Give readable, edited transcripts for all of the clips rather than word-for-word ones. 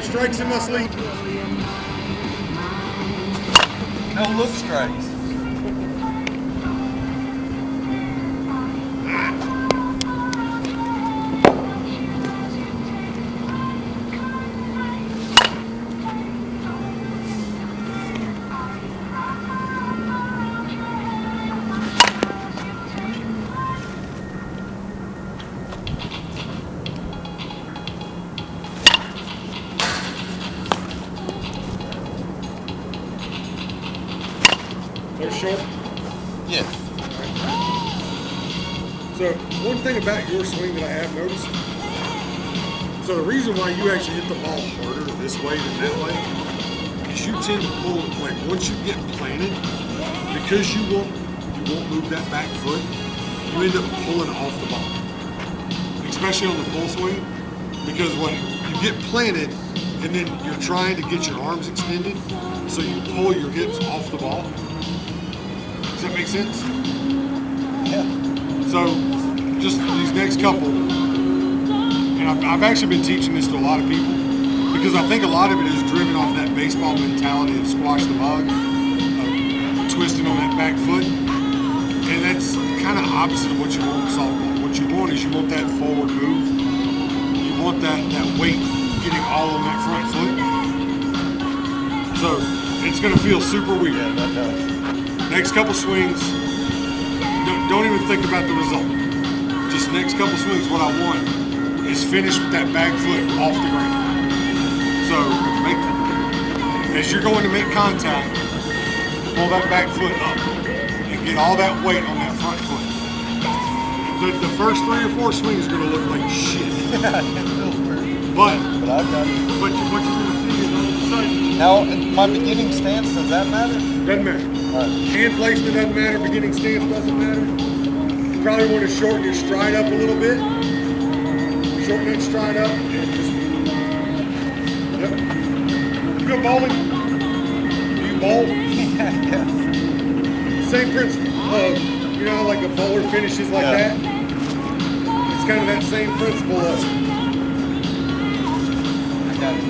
throw strikes in my sleep. No look strikes. They're short. Yeah. So one thing about your swing that I have noticed, so the reason why you actually hit the ball harder this way than that way is you tend to pull, like once you get planted, because you won't move that back foot, you end up pulling off the ball. Especially on the full swing, because when you get planted and then you're trying to get your arms extended, so you pull your hips off the ball. Does that make sense? Yeah. So, just these next couple, and I've actually been teaching this to a lot of people because I think a lot of it is driven off that baseball mentality of squash the bug, of twisting on that back foot, and that's kind of opposite of what you want in softball. What you want is you want that forward move, you want that weight getting all on that front foot. So, it's going to feel super weird. Yeah, that does. Next couple swings, don't even think about the result. Just next couple swings, what I want is finish with that back foot off the ground. So as you're going to make contact, pull that back foot up and get all that weight on that front foot. The first 3 or 4 swings are going to look like shit. Yeah, it feels weird. But I've done it. what you're going to see is all of a sudden, Now, my beginning stance, does that matter? doesn't matter. Alright. Hand placement doesn't matter, beginning stance doesn't matter. You probably want to shorten your stride up a little bit. Shorten that stride up and just, yep. You go bowling? Do you bowl? Yeah. Same principle of, you know, like a bowler finishes like Yeah. that? It's kind of that same principle of, I got it.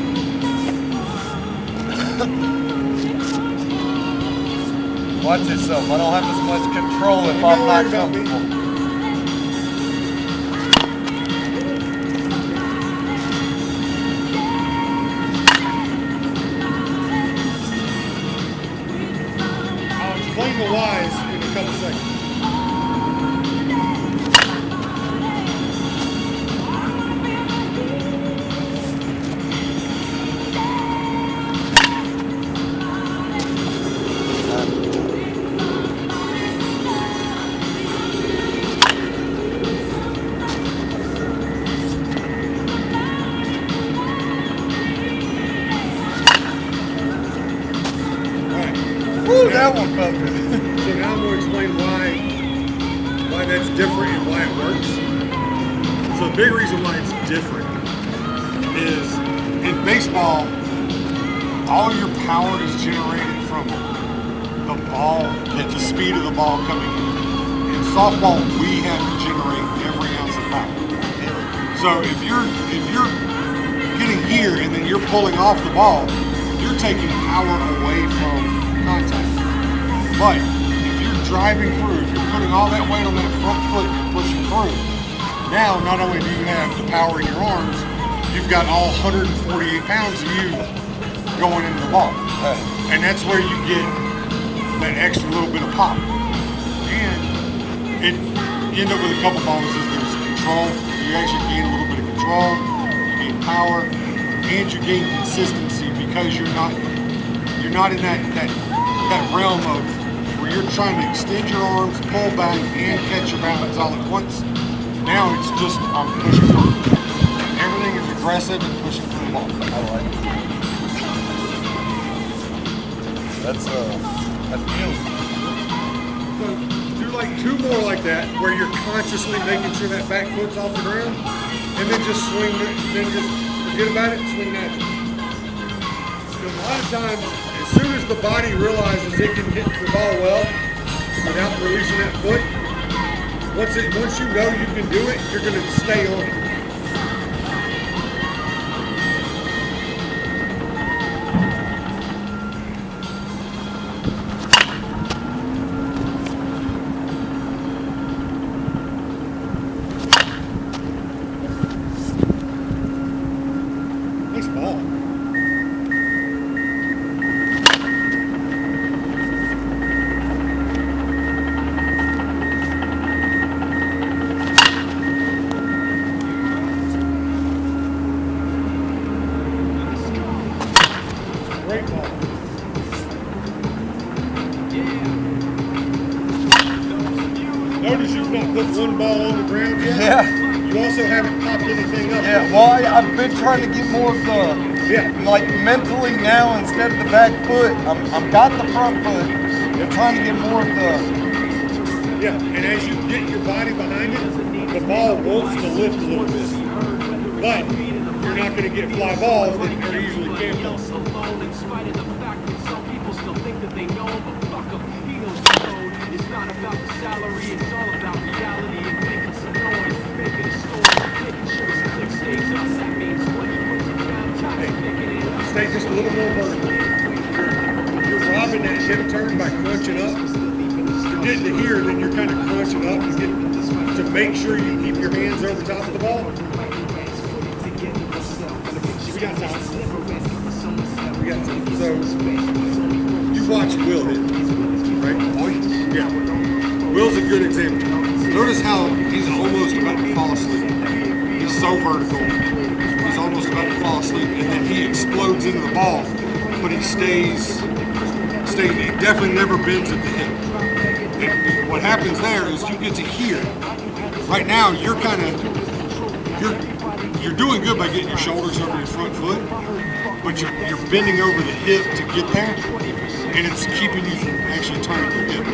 Watch yourself. I don't have as much control if I'm not comfortable. I'll explain the whys in a couple seconds. Woo, that one felt good. So now I'm going to explain why that's different and why it works. So the big reason why it's different is in baseball, all your power is generated from the ball, at the speed of the ball coming in. In softball, we have to generate every ounce of power. So if you're getting here and then you're pulling off the ball, you're taking power away from contact. But if you're driving through, if you're putting all that weight on that front foot, you're pushing through. Now, not only do you have the power in your arms, you've got all 148 pounds of you going into the ball. Right. And that's where you get that extra little bit of pop. And you end up with a couple bonuses. There's control. You actually gain a little bit of control. You gain power. And you gain consistency because you're not in that realm of where you're trying to extend your arms, pull back, and catch your balance all at once. Now it's just I'm pushing through. Everything is aggressive and pushing through the ball. I like it. That's that feels. So do like 2 more like that, where you're consciously making sure that back foot's off the ground, and then just swing, then just forget about it, swing naturally. Because a lot of times, as soon as the body realizes it can hit the ball well without releasing that foot, once you know you can do it, you're going to stay on it. Notice you've not put one ball on the ground yet. Yeah. You also haven't popped anything up. Yeah, well, I've been trying to get more of the, like mentally now instead of the back foot. I'm got the front foot. I'm trying to get more of the. Yeah, and as you get your body behind it, the ball wants to lift a little bit. But you're not going to get fly balls that are usually camped on. Alone in spite of the fact that some people still think that they know him, but fuck him, he knows the code. It's not about the salary, it's all about reality and making some noise, making a story, making sure his click stays up. That means when he puts it down, top picking it up. Stay just a little more vertical. You're robbing that hip turn by crunching up. You're getting to here, then you're kind of crunching up to make sure you keep your hands over top of the ball. We got time. We got time. So, you watch Will hit, right? Yeah. Will's a good example. Notice how he's almost about to fall asleep. He's so vertical. He's almost about to fall asleep, and then he explodes into the ball, but he stays. He definitely never bends at the hip. And what happens there is you get to here. Right now, you're doing good by getting your shoulders over your front foot, but you're bending over the hip to get there, and it's keeping you from actually turning your hip.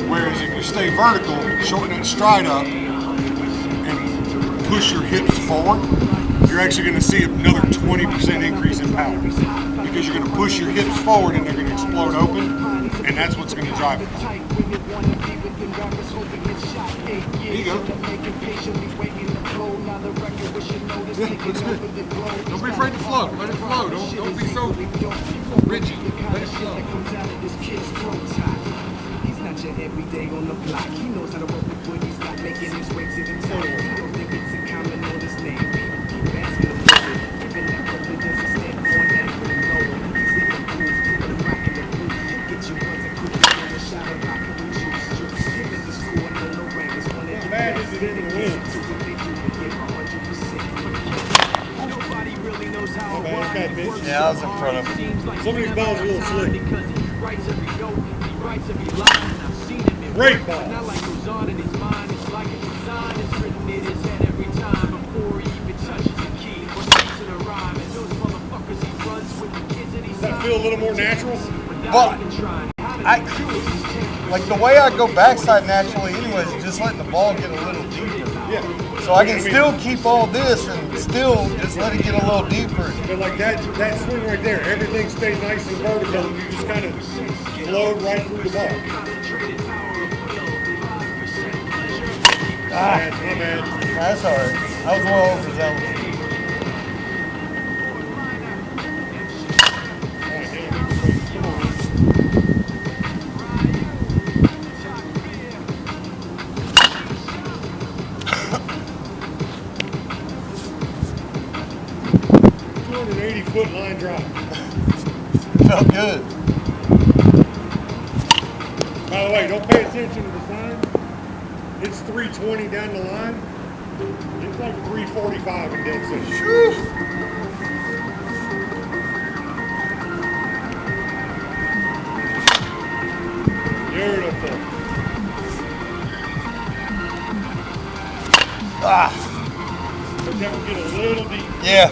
Whereas if you stay vertical, shorten that stride up, and push your hips forward, you're actually going to see another 20% increase in power, because you're going to push your hips forward and they're going to explode open, and that's what's going to drive it. There you go. Yeah, looks good. Don't be afraid to flow. Let it flow. Don't be so rigid. Let it flow. He's not your everyday on the block. He knows how to work with wood. He's not making his way to the top. I don't think it's a comment on his name. People keep asking him for it. Even that brother doesn't stand on that. No, he's in the booth. Put him back in the booth. Get you ones that could be on a shot of rocket with juice. Him in the school, no rank. It's one of the Bad is it in the wind. Nobody really knows how man, it's got bitch. Yeah, I was in front of him. Some of these balls are a little slick. Because he writes every note, he writes every line. I've seen him in Great ball. not like goes on in his mind. It's like a design is written in his head every time before he even touches the key or makes it a rhyme. And those motherfuckers he runs with the kids and he's Does that feel a little more natural? Well, like the way I go backside naturally anyways, just letting the ball get a little deeper. Yeah. So I can still keep all this and still just let it get a little deeper. But like that swing right there, everything stays nice and vertical, and you just kind of flow right through the ball. My bad. That's all right. I was well overzealous. Foot line drive. Felt good. By the way, don't pay attention to the sign. It's 320 down the line. It's like 345 in dead center. Beautiful. But that will get a little deep. Yeah.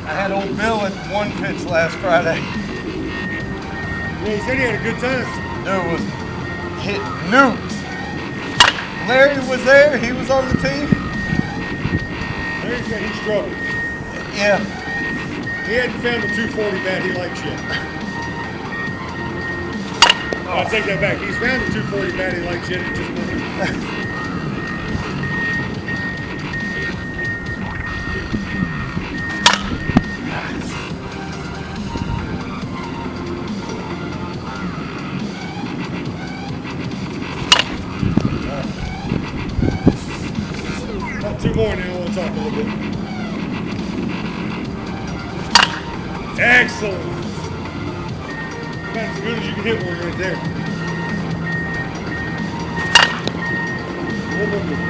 I had old Bill at one pitch last Friday. Yeah, he said he had a good time. Dude was hitting nukes. Larry was there. He was on the team. Larry said he struggled. Yeah. He hadn't found the 240 bat he likes yet. I'll take that back. He's found the 240 bat he likes yet. It just wasn't. 2 more now. We'll talk a little bit. Excellent. About as good as you can hit one right there. One more good.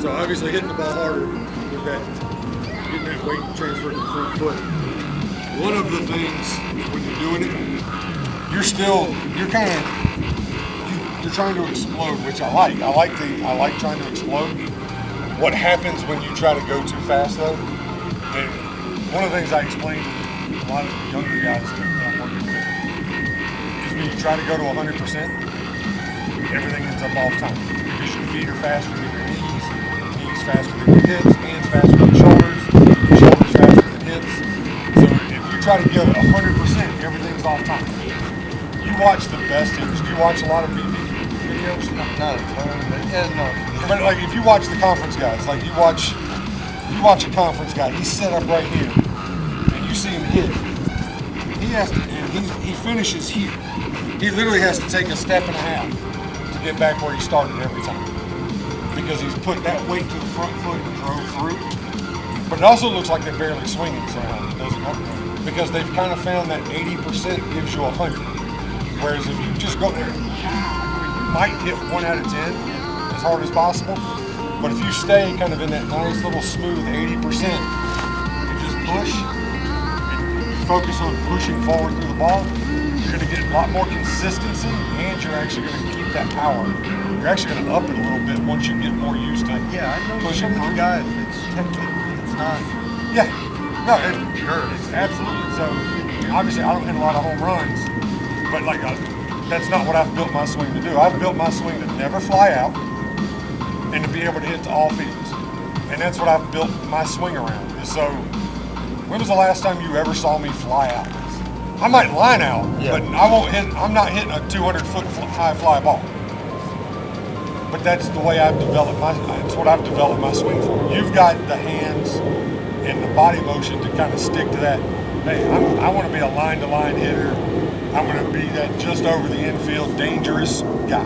So obviously hitting the ball harder with that, getting that weight transfer to the front foot. One of the things when you're doing it, you're trying to explode, which I like. I like trying to explode. What happens when you try to go too fast though? And one of the things I explain to a lot of the younger guys that I'm working with is when you try to go to 100%, everything ends up off time because your feet are faster than your knees faster than your hips, hands faster than shoulders faster than hips. So if you try to go 100%, everything's off time. You watch the best hitters. Do you watch a lot of VP videos? Not a ton, but yeah, no. But like if you watch the conference guys, like you watch a conference guy, he's set up right here, and you see him hit. He has to, and he finishes here. He literally has to take a step and a half to get back where he started every time. Because he's put that weight to the front foot and drove through. But it also looks like they're barely swinging somehow, doesn't it? Because they've kind of found that 80% gives you 100. Whereas if you just go there, you might hit 1 out of 10 as hard as possible. But if you stay kind of in that nice little smooth 80% and just push and focus on pushing forward through the ball, you're going to get a lot more consistency and you're actually going to keep that power. You're actually going to up it a little bit once you get more used to Yeah, I know pushing some of through. the guys, it's technically, it's not. Yeah, no, it's absolutely. So obviously, I don't hit a lot of home runs, but like that's not what I've built my swing to do. I've built my swing to never fly out and to be able to hit to all fields, and that's what I've built my swing around. And so, when was the last time you ever saw me fly out? I might line out, but I won't hit. I'm not hitting a 200-foot high fly ball. But that's the way I've developed that's what I've developed my swing for. You've got the hands and the body motion to kind of stick to that. Hey, I want to be a line-to-line hitter. I'm going to be that just over the infield dangerous guy.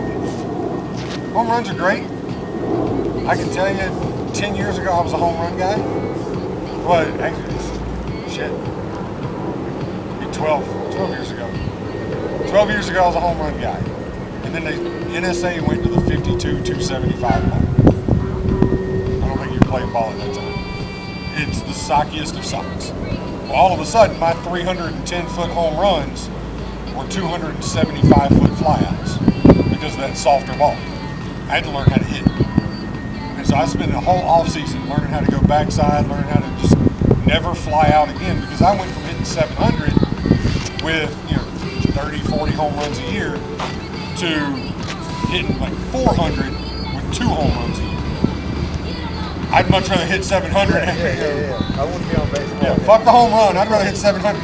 Home runs are great. I can tell you, 10 years ago I was a home run guy. Well, actually, shit. 12 years ago. 12 years ago I was a home run guy. And then the NSA went to the 52-275 ball. I don't think you were playing ball at that time. It's the sockiest of socks. Well, all of a sudden, my 310-foot home runs were 275-foot flyouts because of that softer ball. I had to learn how to hit. And so I spent a whole offseason learning how to go backside, learning how to just never fly out again because I went from hitting 700 with 30, 40 home runs a year to hitting like 400 with 2 home runs a year. I'd much rather hit 700. Yeah. I wouldn't be on base. Yeah, fuck the home run. I'd rather hit 700.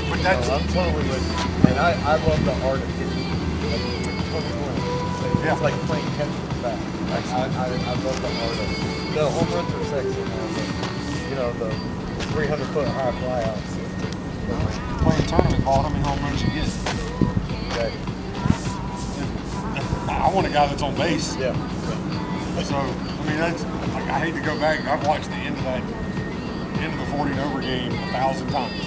But that's... No, I'm totally with you. And I love the art of hitting. It's like playing catch with the bat. I love the art of it. The home runs are sexy, man. But, the 300-foot high flyouts. Playing tournament ball, how many home runs you get? Exactly. I want a guy that's on base. Yeah. So, I mean, that's like I hate to go back. I've watched the end of the 40 and over game 1,000 times.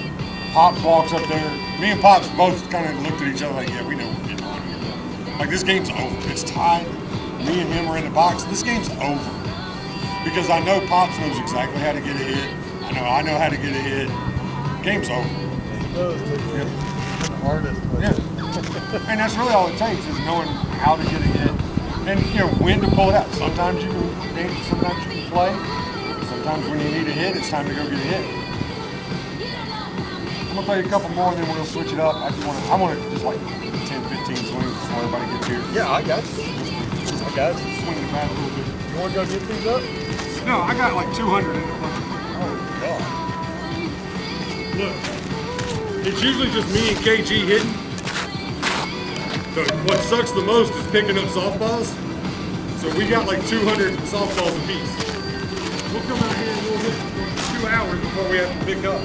Pops walks up there. Me and Pops both kind of looked at each other like, yeah, we know we're getting on here. Like this game's over. It's tied. Me and him are in the box. This game's over because I know Pops knows exactly how to get a hit. I know how to get a hit. Game's over. An artist. Yeah. And that's really all it takes is knowing how to get a hit and when to pull it out. Sometimes you can play. Sometimes when you need a hit, it's time to go get a hit. I'm gonna play a couple more and then we're gonna switch it up. I want to just like 10, 15 swings before everybody gets here. Yeah, I got you. Swing the bat a little bit. You want to go get these up? No, I got like 200 in it. Oh, God. Look, it's usually just me and KG hitting. So what sucks the most is picking up softballs. So we got like 200 softballs apiece. We'll come out here and we'll hit for 2 hours before we have to pick up.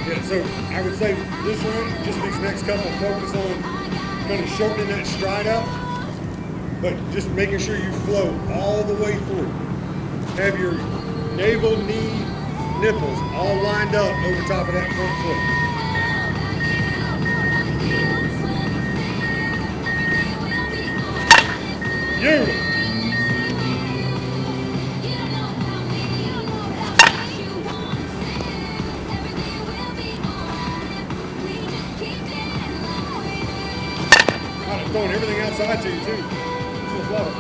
Yeah, so I would say this one, just these next couple, focus on kind of shortening that stride up, but just making sure you flow all the way through. Have your navel, knee, nipples all lined up over top of that front foot. Beautiful. Kind of throwing everything outside to you too. Just love it.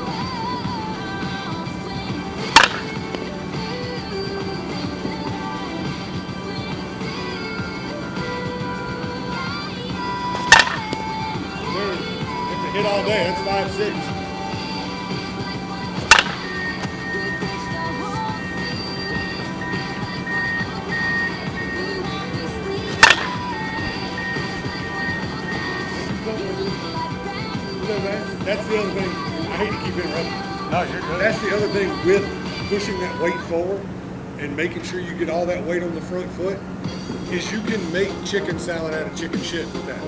Hit all day, that's 5-6. That's the other thing. I hate to keep interrupting. No, you're good. That's the other thing with pushing that weight forward and making sure you get all that weight on the front foot is you can make chicken salad out of chicken shit with that.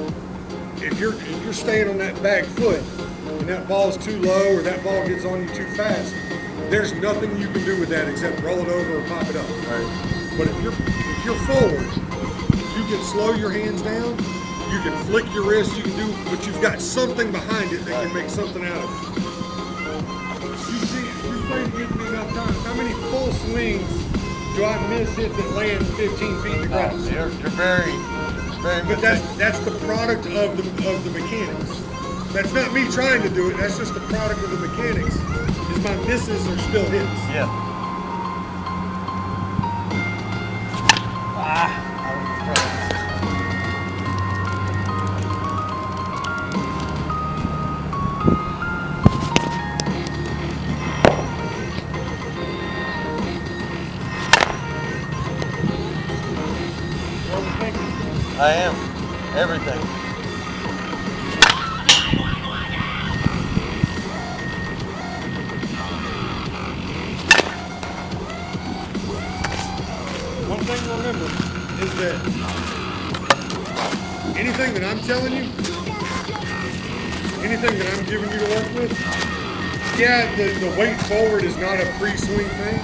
If you're staying on that back foot and that ball's too low or that ball gets on you too fast, there's nothing you can do with that except roll it over or pop it up. Right. But if you're forward, you can slow your hands down, you can flick your wrist, you can do, but you've got something behind it that can make something out of it. You see, you've played against me enough times. How many full swings do I miss hit that land 15 feet in the grass? You're very But that's the product of the mechanics. That's not me trying to do it. That's just the product of the mechanics. Is my misses are still hits. Yeah. I am. Everything. One thing to remember is that anything that I'm telling you, anything that I'm giving you to work with, yeah, the weight forward is not a pre-swing thing,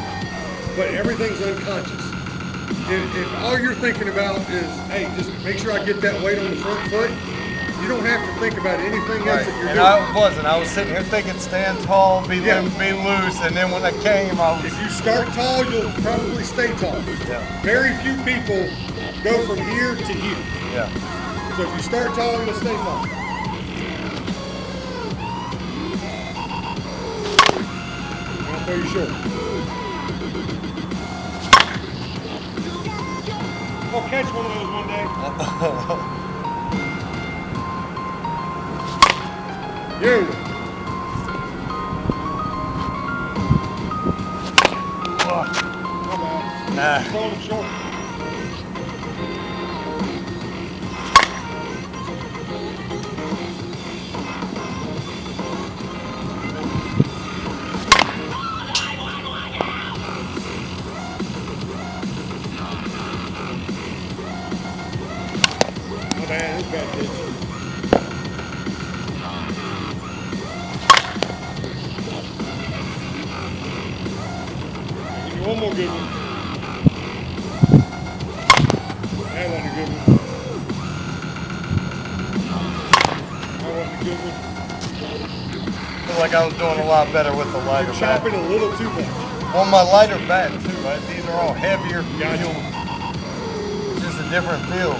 but everything's unconscious. If all you're thinking about is, hey, just make sure I get that weight on the front foot, you don't have to think about anything else that you're doing. I was sitting here thinking stand tall, be loose, and then when I came, I was... If you start tall, you'll probably stay tall. Yeah. Very few people go from here to here. Yeah. So if you start tall, you'll stay tall. I'll throw you short. I'll catch one of those one day. You. Come on. Nah. Throwing them short. Man, it's bad pitch. Give you one more good one. That wasn't a good one. That wasn't a good one. I feel like I was doing a lot better with the lighter You're bat. chopping a little too much. On my lighter bat too, right? These are all heavier. Gotcha. It's just a different feel.